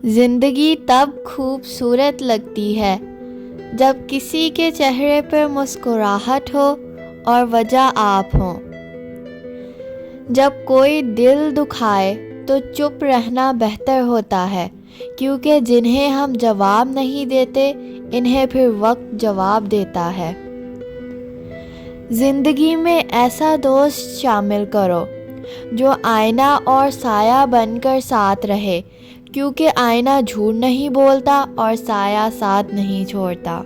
زندگی تب خوبصورت لگتی ہے جب کسی کے چہرے پر مسکراہٹ ہو اور وجہ آپ ہوں۔ جب کوئی دل دکھائے تو چپ رہنا بہتر ہوتا ہے، کیونکہ جنہیں ہم جواب نہیں دیتے انہیں پھر وقت جواب دیتا ہے۔ زندگی میں ایسا دوست شامل کرو جو آئینہ اور سایہ بن کر ساتھ رہے، کیونکہ آئینہ جھوٹ نہیں بولتا اور سایہ ساتھ نہیں چھوڑتا۔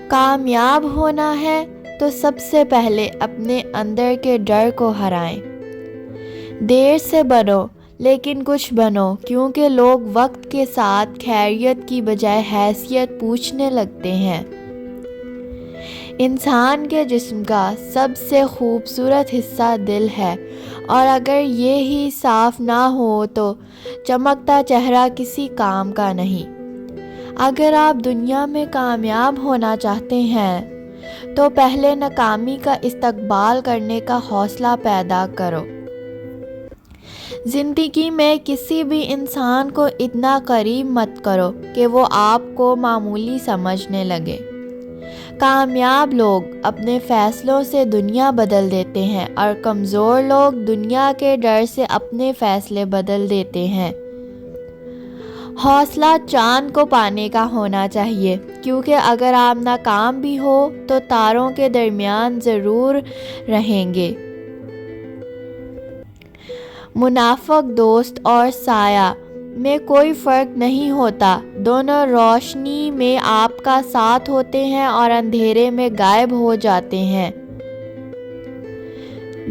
کامیاب ہونا ہے تو سب سے پہلے اپنے اندر کے ڈر کو ہرائیں۔ دیر سے بنو لیکن کچھ بنو، کیونکہ لوگ وقت کے ساتھ خیریت کی بجائے حیثیت پوچھنے لگتے ہیں۔ انسان کے جسم کا سب سے خوبصورت حصہ دل ہے، اور اگر یہ ہی صاف نہ ہو تو چمکتا چہرہ کسی کام کا نہیں۔ اگر آپ دنیا میں کامیاب ہونا چاہتے ہیں تو پہلے ناکامی کا استقبال کرنے کا حوصلہ پیدا کرو۔ زندگی میں کسی بھی انسان کو اتنا قریب مت کرو کہ وہ آپ کو معمولی سمجھنے لگے۔ کامیاب لوگ اپنے فیصلوں سے دنیا بدل دیتے ہیں، اور کمزور لوگ دنیا کے ڈر سے اپنے فیصلے بدل دیتے ہیں۔ حوصلہ چاند کو پانے کا ہونا چاہیے، کیونکہ اگر آپ ناکام بھی ہو تو تاروں کے درمیان ضرور رہیں گے۔ منافق دوست اور سایہ میں کوئی فرق نہیں ہوتا، دونوں روشنی میں آپ کا ساتھ ہوتے ہیں اور اندھیرے میں غائب ہو جاتے ہیں۔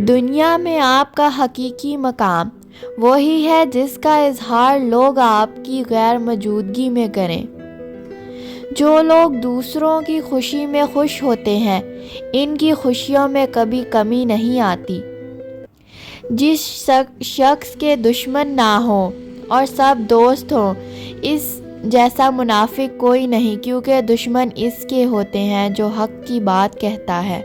دنیا میں آپ کا حقیقی مقام وہی ہے جس کا اظہار لوگ آپ کی غیر موجودگی میں کریں۔ جو لوگ دوسروں کی خوشی میں خوش ہوتے ہیں، ان کی خوشیوں میں کبھی کمی نہیں آتی۔ جس شخص کے دشمن نہ ہوں اور سب دوست ہوں، اس جیسا منافق کوئی نہیں، کیونکہ دشمن اس کے ہوتے ہیں جو حق کی بات کہتا ہے۔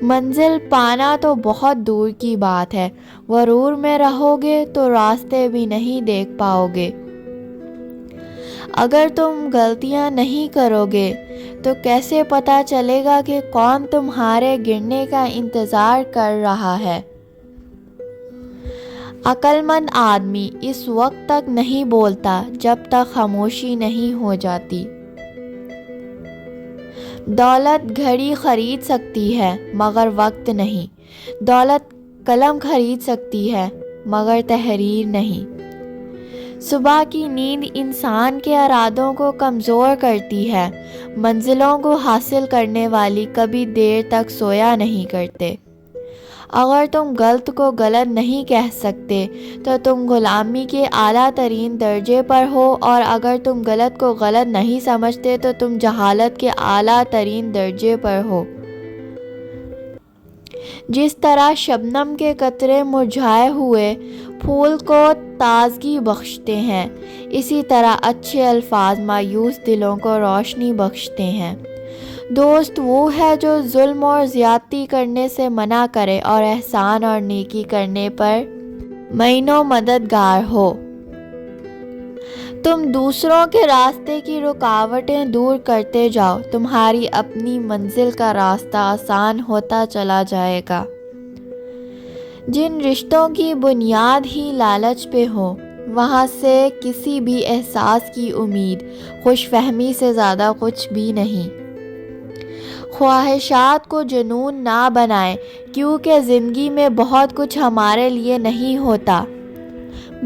منزل پانا تو بہت دور کی بات ہے، غرور میں رہو گے تو راستے بھی نہیں دیکھ پاؤ گے۔ اگر تم غلطیاں نہیں کرو گے تو کیسے پتہ چلے گا کہ کون تمہارے گرنے کا انتظار کر رہا ہے؟ عقل مند آدمی اس وقت تک نہیں بولتا جب تک خاموشی نہیں ہو جاتی۔ دولت گھڑی خرید سکتی ہے مگر وقت نہیں، دولت قلم خرید سکتی ہے مگر تحریر نہیں۔ صبح کی نیند انسان کے ارادوں کو کمزور کرتی ہے، منزلوں کو حاصل کرنے والی کبھی دیر تک سویا نہیں کرتے۔ اگر تم غلط کو غلط نہیں کہہ سکتے تو تم غلامی کے اعلیٰ ترین درجے پر ہو، اور اگر تم غلط کو غلط نہیں سمجھتے تو تم جہالت کے اعلیٰ ترین درجے پر ہو۔ جس طرح شبنم کے قطرے مرجھائے ہوئے پھول کو تازگی بخشتے ہیں، اسی طرح اچھے الفاظ مایوس دلوں کو روشنی بخشتے ہیں۔ دوست وہ ہے جو ظلم اور زیادتی کرنے سے منع کرے اور احسان اور نیکی کرنے پر معین و مددگار ہو۔ تم دوسروں کے راستے کی رکاوٹیں دور کرتے جاؤ، تمہاری اپنی منزل کا راستہ آسان ہوتا چلا جائے گا۔ جن رشتوں کی بنیاد ہی لالچ پہ ہو، وہاں سے کسی بھی احساس کی امید خوش فہمی سے زیادہ کچھ بھی نہیں۔ خواہشات کو جنون نہ بنائیں، کیونکہ زندگی میں بہت کچھ ہمارے لیے نہیں ہوتا۔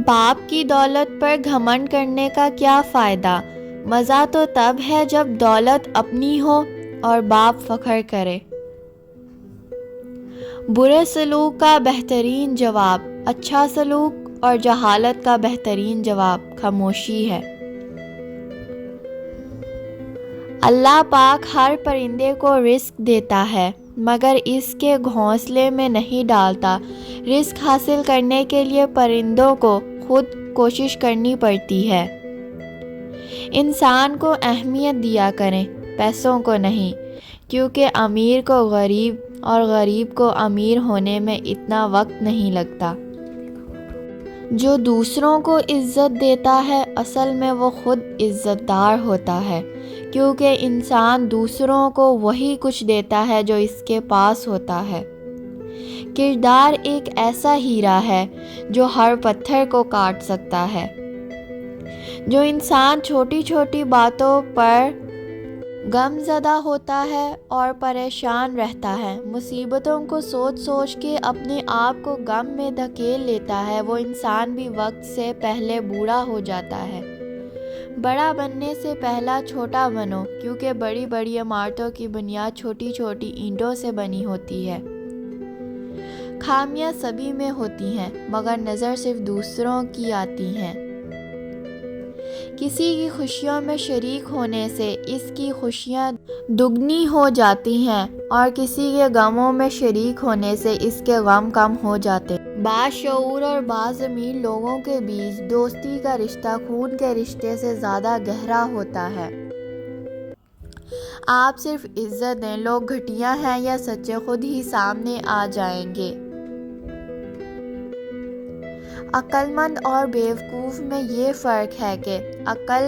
باپ کی دولت پر گھمنڈ کرنے کا کیا فائدہ؟ مزہ تو تب ہے جب دولت اپنی ہو اور باپ فخر کرے۔ برے سلوک کا بہترین جواب اچھا سلوک، اور جہالت کا بہترین جواب خاموشی ہے۔ اللہ پاک ہر پرندے کو رزق دیتا ہے مگر اس کے گھونسلے میں نہیں ڈالتا۔ رزق حاصل کرنے کے لیے پرندوں کو خود کوشش کرنی پڑتی ہے۔ انسان کو اہمیت دیا کریں، پیسوں کو نہیں، کیونکہ امیر کو غریب اور غریب کو امیر ہونے میں اتنا وقت نہیں لگتا۔ جو دوسروں کو عزت دیتا ہے اصل میں وہ خود عزت دار ہوتا ہے، کیونکہ انسان دوسروں کو وہی کچھ دیتا ہے جو اس کے پاس ہوتا ہے۔ کردار ایک ایسا ہیرا ہے جو ہر پتھر کو کاٹ سکتا ہے۔ جو انسان چھوٹی چھوٹی باتوں پر غم زدہ ہوتا ہے اور پریشان رہتا ہے، مصیبتوں کو سوچ سوچ کے اپنے آپ کو غم میں دھکیل لیتا ہے، وہ انسان بھی وقت سے پہلے بوڑھا ہو جاتا ہے۔ بڑا بننے سے پہلا چھوٹا بنو، کیونکہ بڑی بڑی عمارتوں کی بنیاد چھوٹی چھوٹی اینٹوں سے بنی ہوتی ہے۔ خامیاں سبھی میں ہوتی ہیں، مگر نظر صرف دوسروں کی آتی ہیں۔ کسی کی خوشیوں میں شریک ہونے سے اس کی خوشیاں دگنی ہو جاتی ہیں، اور کسی کے غموں میں شریک ہونے سے اس کے غم کم ہو جاتے ہیں۔ باشعور اور باضمیر لوگوں کے بیچ دوستی کا رشتہ خون کے رشتے سے زیادہ گہرا ہوتا ہے۔ آپ صرف عزت دیں، لوگ گھٹیا ہیں یا سچے خود ہی سامنے آ جائیں گے۔ عقل مند اور بیوقوف میں یہ فرق ہے کہ عقل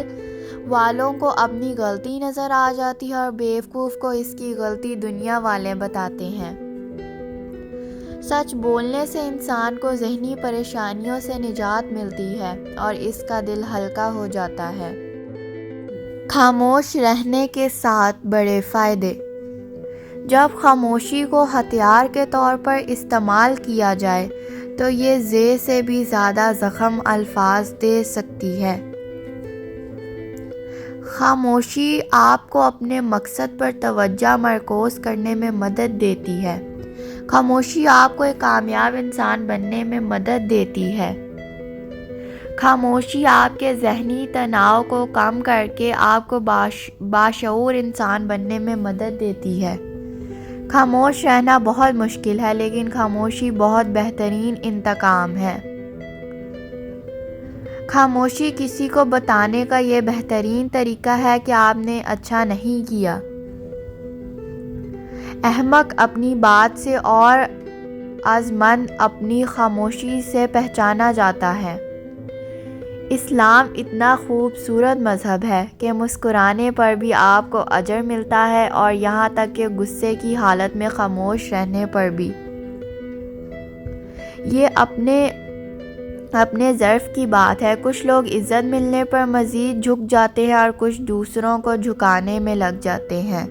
والوں کو اپنی غلطی نظر آ جاتی ہے اور بیوقوف کو اس کی غلطی دنیا والے بتاتے ہیں۔ سچ بولنے سے انسان کو ذہنی پریشانیوں سے نجات ملتی ہے اور اس کا دل ہلکا ہو جاتا ہے۔ خاموش رہنے کے 7 بڑے فائدے۔ جب خاموشی کو ہتھیار کے طور پر استعمال کیا جائے تو یہ زے سے بھی زیادہ زخم الفاظ دے سکتی ہے۔ خاموشی آپ کو اپنے مقصد پر توجہ مرکوز کرنے میں مدد دیتی ہے۔ خاموشی آپ کو ایک کامیاب انسان بننے میں مدد دیتی ہے۔ خاموشی آپ کے ذہنی تناؤ کو کم کر کے آپ کو باشعور انسان بننے میں مدد دیتی ہے۔ خاموش رہنا بہت مشکل ہے، لیکن خاموشی بہت بہترین انتقام ہے۔ خاموشی کسی کو بتانے کا یہ بہترین طریقہ ہے کہ آپ نے اچھا نہیں کیا۔ احمق اپنی بات سے اور عزمند اپنی خاموشی سے پہچانا جاتا ہے۔ اسلام اتنا خوبصورت مذہب ہے کہ مسکرانے پر بھی آپ کو اجر ملتا ہے، اور یہاں تک کہ غصے کی حالت میں خاموش رہنے پر بھی۔ یہ اپنے ظرف کی بات ہے۔ کچھ لوگ عزت ملنے پر مزید جھک جاتے ہیں اور کچھ دوسروں کو جھکانے میں لگ جاتے ہیں۔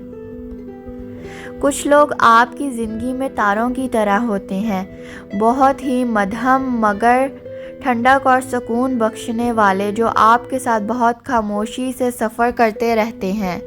کچھ لوگ آپ کی زندگی میں تاروں کی طرح ہوتے ہیں، بہت ہی مدھم مگر ٹھنڈک اور سکون بخشنے والے، جو آپ کے ساتھ بہت خاموشی سے سفر کرتے رہتے ہیں۔